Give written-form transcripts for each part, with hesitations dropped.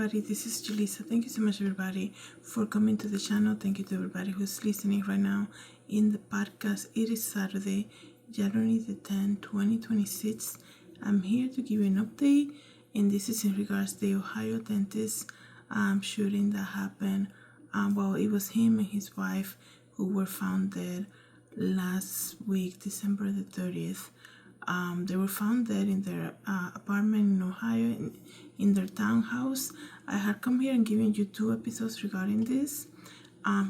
everybody, this is Julissa. Thank you so much everybody for coming to the channel. Thank you to everybody who's listening right now in the podcast. It is Saturday, January the 10th, 2026. I'm here to give you an update, and this is in regards to the Ohio dentist shooting that happened. Well, it was him and his wife who were found dead last week, December the 30th. They were found dead in their apartment in Ohio, in their townhouse. I had come here and given you 2 episodes regarding this,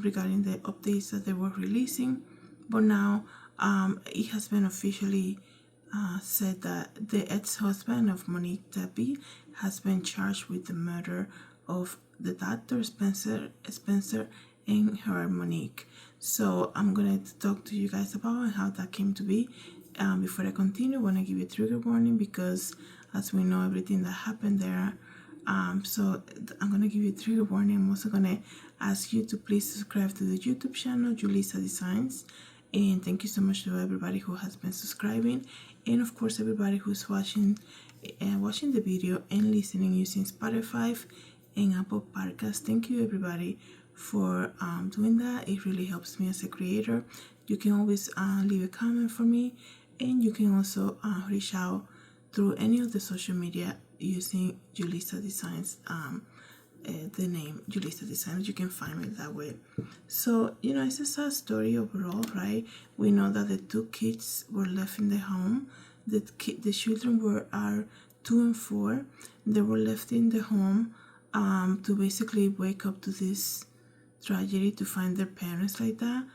regarding the updates that they were releasing. But now it has been officially said that the ex-husband of Monique Tepe has been charged with the murder of the doctor Spencer and her Monique. So I'm going to talk to you guys about how that came to be. Before I continue, I want to give you a trigger warning because as we know everything that happened there. So I'm going to give you a trigger warning. I'm also going to ask you to please subscribe to the YouTube channel, JulissaDesigns. And thank you so much to everybody who has been subscribing. And of course, everybody who's watching the video and listening using Spotify and Apple Podcasts. Thank you everybody for doing that. It really helps me as a creator. You can always leave a comment for me, and you can also reach out through any of the social media using JulissaDesigns, the name JulissaDesigns. You can find me that way. So, you know, it's a sad story overall, right? We know that the 2 kids were left in the home. The children are 2 and 4. They were left in the home to basically wake up to this tragedy, to find their parents like that.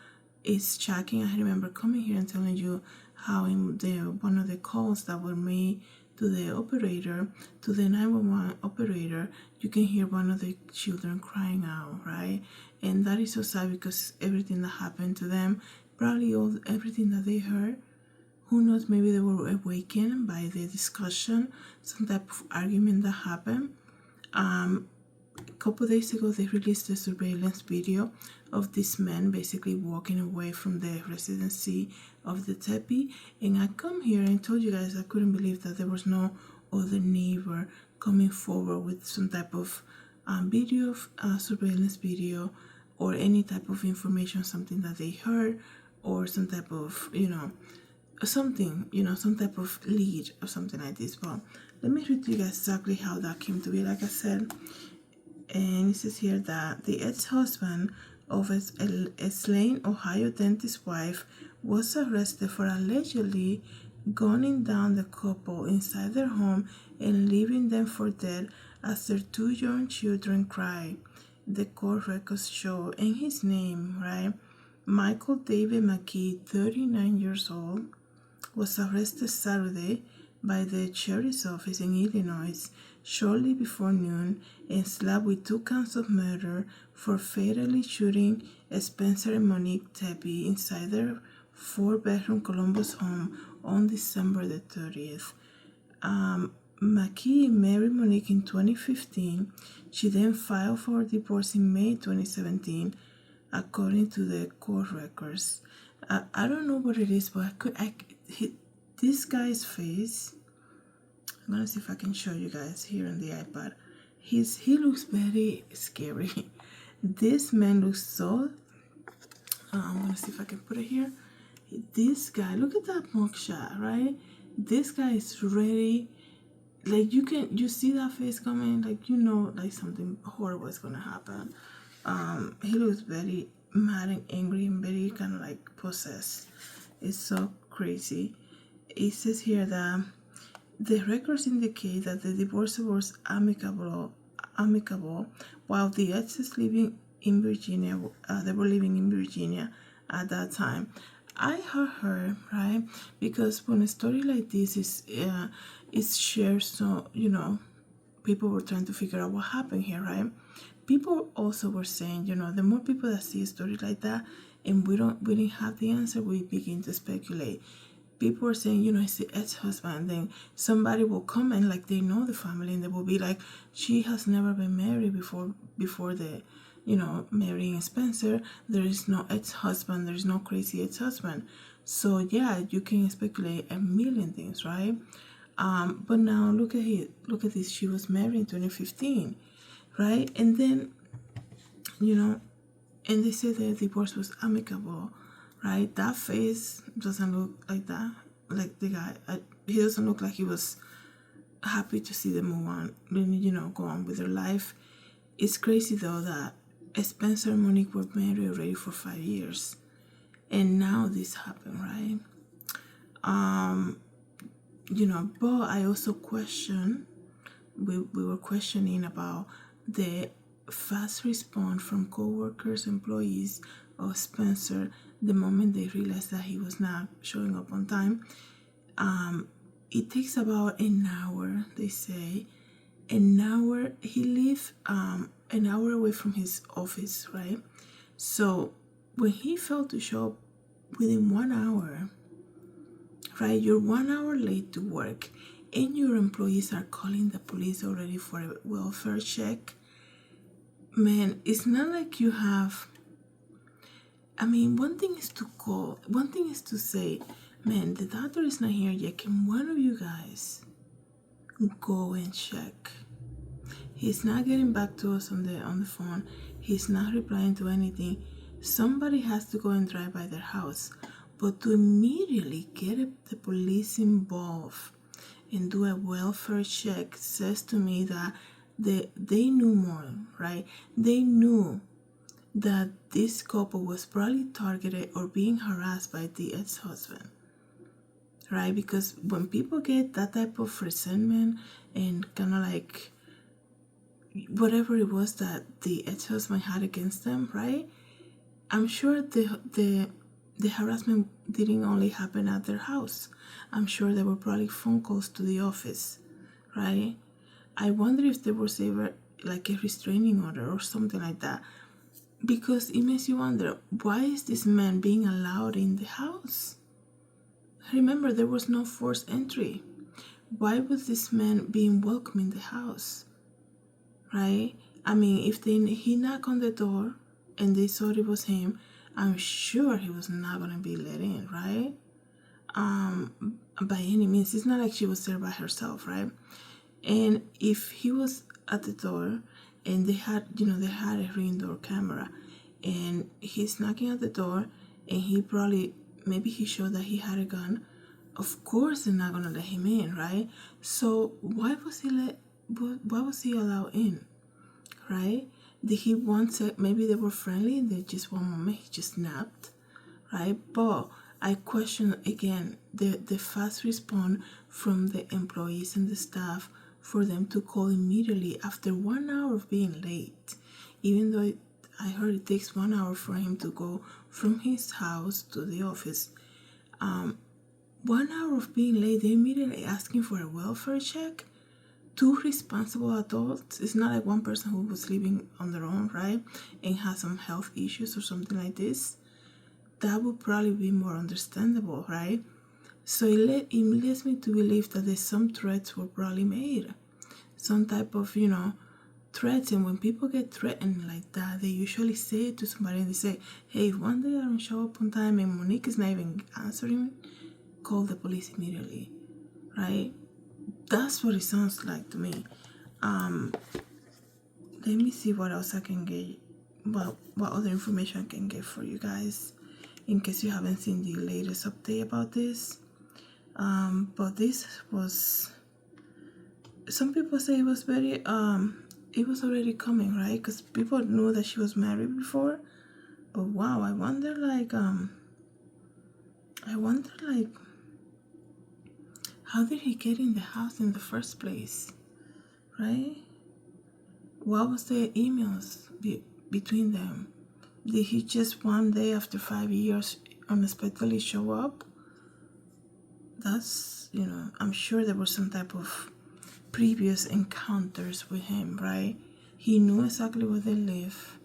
It's shocking. I remember coming here and telling you how in one of the calls that were made to the operator, to the 911 operator, you can hear one of the children crying out, right? And that is so sad because everything that happened to them, probably everything that they heard, who knows, maybe they were awakened by the discussion, some type of argument that happened. A couple days ago, they released a surveillance video of this man basically walking away from the residency of the Tepe. And I come here and told you guys I couldn't believe that there was no other neighbor coming forward with some type of video, surveillance video, or any type of information, something that they heard, or some type of, something, some type of lead or something like this. But let me read to you guys exactly how that came to be. Like I said, and it says here that the ex-husband of a slain Ohio dentist wife was arrested for allegedly gunning down the couple inside their home and leaving them for dead as their 2 young children cried. The court records show, and his name, right? Michael David McKee, 39 years old, was arrested Saturday by the sheriff's office in Illinois shortly before noon and slapped with 2 counts of murder for fatally shooting Spencer and Monique Tepe inside their 4-bedroom Columbus home on December the 30th. McKee married Monique in 2015. She then filed for divorce in May 2017, according to the court records. I don't know what it is, but this guy's face, I'm gonna see if I can show you guys here on the iPad. He looks very scary. This man looks so, I'm gonna see if I can put it here. This guy, look at that mugshot, right? This guy is ready. Like you see that face coming, like like something horrible is gonna happen. He looks very mad and angry and very kind of like possessed. It's so crazy. It says here that the records indicate that the divorce was amicable, while the ex is living in Virginia. They were living in Virginia at that time. I heard her, right? Because when a story like this is shared, so people were trying to figure out what happened here, right? People also were saying, the more people that see a story like that, and we didn't have the answer, we begin to speculate. People are saying, it's the ex-husband. Then somebody will comment like they know the family, and they will be like, she has never been married before the, marrying Spencer. There is no ex-husband. There is no crazy ex-husband. So yeah, you can speculate a million things, right? But now look at this. She was married in 2015. right? And then, you know, and they say the divorce was amicable, right? That face doesn't look like that. Like the guy, he doesn't look like he was happy to see them move on, you know, go on with their life. It's crazy though that Spencer and Monique were married already for 5 years, and now this happened, right? You know, but I also question, we were questioning about the fast response from co-workers, employees of Spencer the moment they realized that he was not showing up on time. It takes about an hour, they say. An hour, he lived an hour away from his office, right? So when he failed to show up within 1 hour, right, you're 1 hour late to work and your employees are calling the police already for a welfare check. Man, it's not like you have, I mean, one thing is to call, one thing is to say, man, the doctor is not here yet, can one of you guys go and check? He's not getting back to us on the phone. He's not replying to anything. Somebody has to go and drive by their house. But to immediately get the police involved and do a welfare check says to me that they knew more, right? They knew that this couple was probably targeted or being harassed by the ex-husband, right? Because when people get that type of resentment and kind of like whatever it was that the ex-husband had against them, right? I'm sure the harassment didn't only happen at their house. I'm sure there were probably phone calls to the office, right? I wonder if there was ever like a restraining order or something like that. Because it makes you wonder, why is this man being allowed in the house? Remember, there was no forced entry. Why was this man being welcome in the house? Right? I mean, if he knocked on the door and they thought it was him, I'm sure he was not gonna be let in, right? By any means. It's not like she was there by herself, right? And if he was at the door and they had a ring door camera and he's knocking at the door and he probably, maybe he showed that he had a gun, of course they're not gonna let him in, right? So why was he allowed in, right? Did he want to, maybe they were friendly and then just one moment he just snapped, right? But I question again the fast response from the employees and the staff for them to call immediately after 1 hour of being late, even though I heard it takes 1 hour for him to go from his house to the office. 1 hour of being late, they immediately asking for a welfare check. Two responsible adults. It's not like one person who was living on their own, right, and has some health issues or something like this. That would probably be more understandable, right? So it leads me to believe that there's some threats were probably made, some type of threats. And when people get threatened like that, they usually say it to somebody and they say, hey, if one day I don't show up on time and Monique is not even answering, call the police immediately, right? That's what it sounds like to me. Let me see what else I can get, what other information I can get for you guys in case you haven't seen the latest update about this. But this was, some people say it was very it was already coming, right? Because people knew that she was married before. But wow, I wonder how did he get in the house in the first place, right? What was the emails between them? Did he just one day after 5 years unexpectedly show up? That's, I'm sure there was some type of previous encounters with him, right? He knew exactly where they live.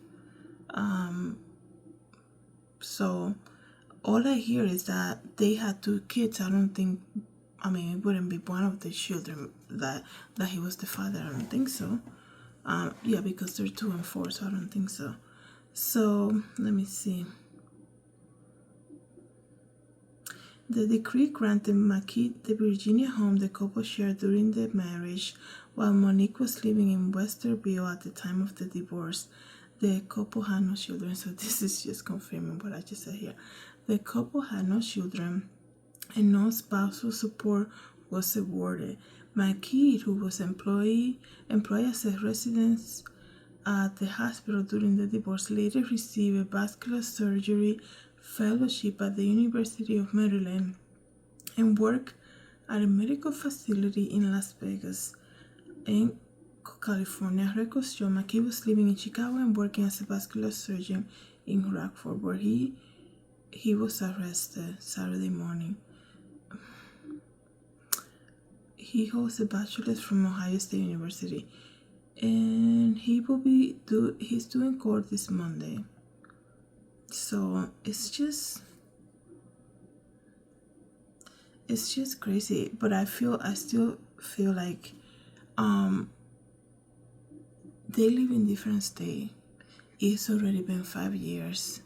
So all I hear is that they had 2 kids. I don't think, it wouldn't be one of the children that he was the father. I don't think so. Yeah, because they're 2 and 4, so I don't think so. So let me see. The decree granted McKee the Virginia home the couple shared during the marriage While Monique was living in Westerville at the time of the divorce, the couple had no children. So this is just confirming what I just said here. The couple had no children and no spousal support was awarded. McKee, who was employed as a resident at the hospital during the divorce, later received a vascular surgery fellowship at the University of Maryland and worked at a medical facility in Las Vegas. In California, records show McKee was living in Chicago and working as a vascular surgeon in Rockford, where he was arrested Saturday morning. He holds a bachelor's from Ohio State University, and he's doing court this Monday. So it's just crazy. But I still feel like they live in different states. It's already been 5 years.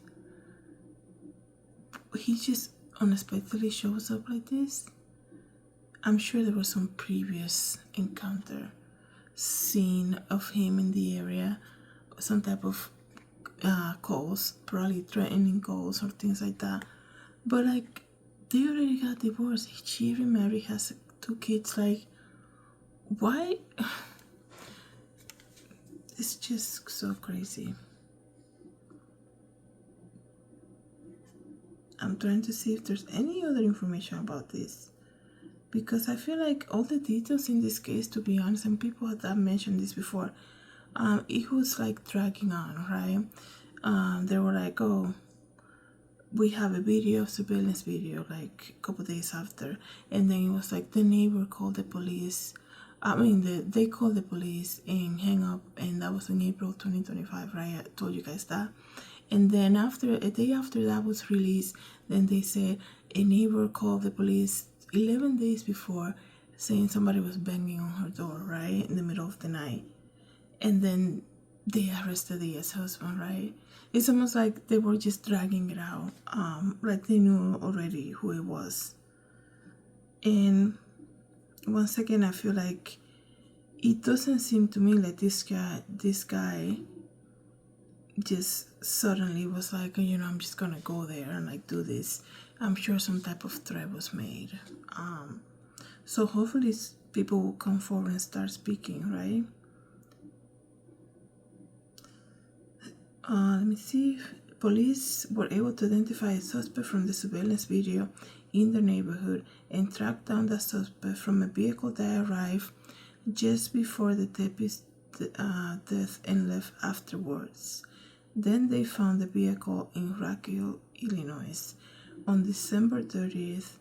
He just unexpectedly shows up like this. I'm sure there was some previous encounter seen of him in the area, some type of calls, probably threatening calls or things like that. But like, they already got divorced. She remarried, has 2 kids. Like, why? It's just so crazy. I'm trying to see if there's any other information about this, because I feel like all the details in this case, to be honest, and people have mentioned this before, it was like dragging on, right? They were like, oh, we have a video, surveillance video, like a couple days after, and then it was like the neighbor called the police. They called the police and hang up, and that was in April 2025, right? I told you guys that. And then a day after that was released, then they said a neighbor called the police 11 days before, saying somebody was banging on her door, right, in the middle of the night. And then they arrested the ex-husband, right? It's almost like they were just dragging it out, like they knew already who it was. And once again, I feel like it doesn't seem to me like this guy just suddenly was like, I'm just gonna go there and like do this. I'm sure some type of threat was made. So hopefully people will come forward and start speaking, right? Let me see. Police were able to identify a suspect from the surveillance video in the neighborhood and track down the suspect from a vehicle that arrived just before the Tepe's death and left afterwards. Then they found the vehicle in Rock Hill, Illinois. On December 30th,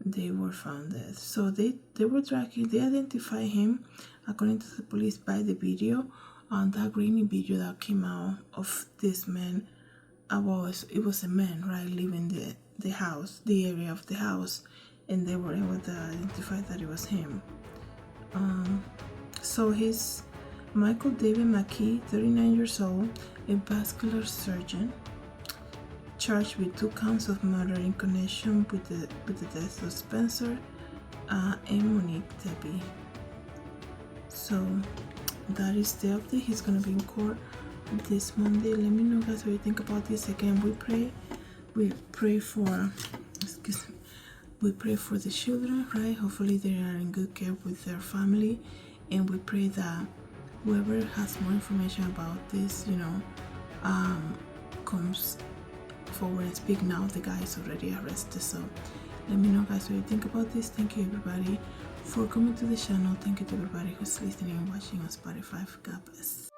they were found dead. So they identified him, according to the police, by the video, on that grainy video that came out of this man. It was a man, right, leaving the house, the area of the house, and they were able to identify that it was him. So he's Michael David McKee, 39 years old, a vascular surgeon, charged with 2 counts of murder in connection with the death of Spencer and Monique Tepe. So that is the update. He's gonna be in court this Monday. Let me know, guys, what you think about this. Again, we pray for the children, right? Hopefully they are in good care with their family, and we pray that whoever has more information about this, comes forward and speak now. The guy is already arrested. So let me know, guys, what you think about this. Thank you, everybody, for coming to the channel. Thank you to everybody who's listening and watching on Spotify. God bless.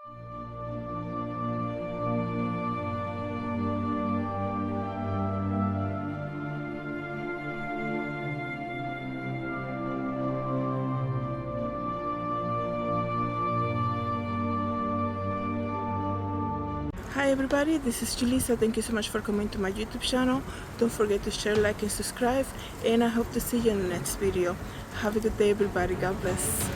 Hi everybody, this is Julissa. Thank you so much for coming to my YouTube channel. Don't forget to share, like, and subscribe, and I hope to see you in the next video. Have a good day, everybody. God bless.